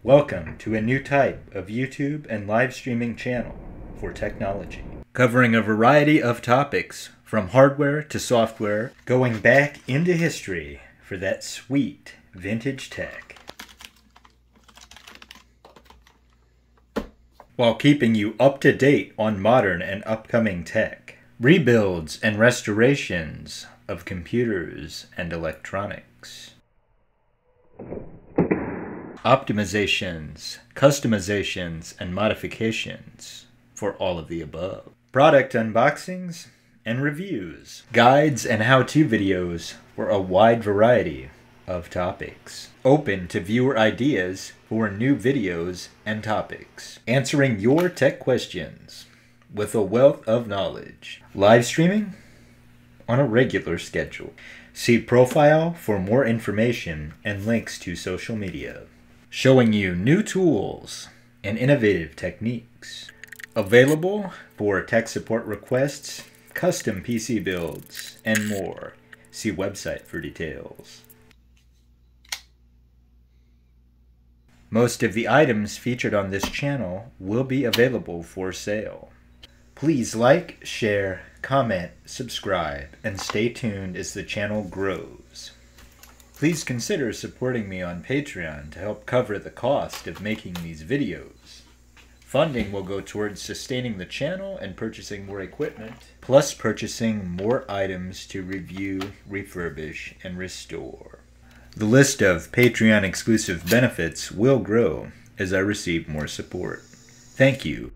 Welcome to a new type of YouTube and live streaming channel for technology, covering a variety of topics from hardware to software, going back into history for that sweet vintage tech, while keeping you up to date on modern and upcoming tech, rebuilds and restorations of computers and electronics, optimizations, customizations, and modifications for all of the above, product unboxings and reviews, guides and how-to videos for a wide variety of topics, open to viewer ideas for new videos and topics, answering your tech questions with a wealth of knowledge, live streaming on a regular schedule. See profile for more information and links to social media, showing you new tools and innovative techniques. Available for tech support requests, custom PC builds, and more. See website for details. Most of the items featured on this channel will be available for sale. Please like, share, comment, subscribe, and stay tuned as the channel grows. Please consider supporting me on Patreon to help cover the cost of making these videos. Funding will go towards sustaining the channel and purchasing more equipment, plus purchasing more items to review, refurbish, and restore. The list of Patreon exclusive benefits will grow as I receive more support. Thank you.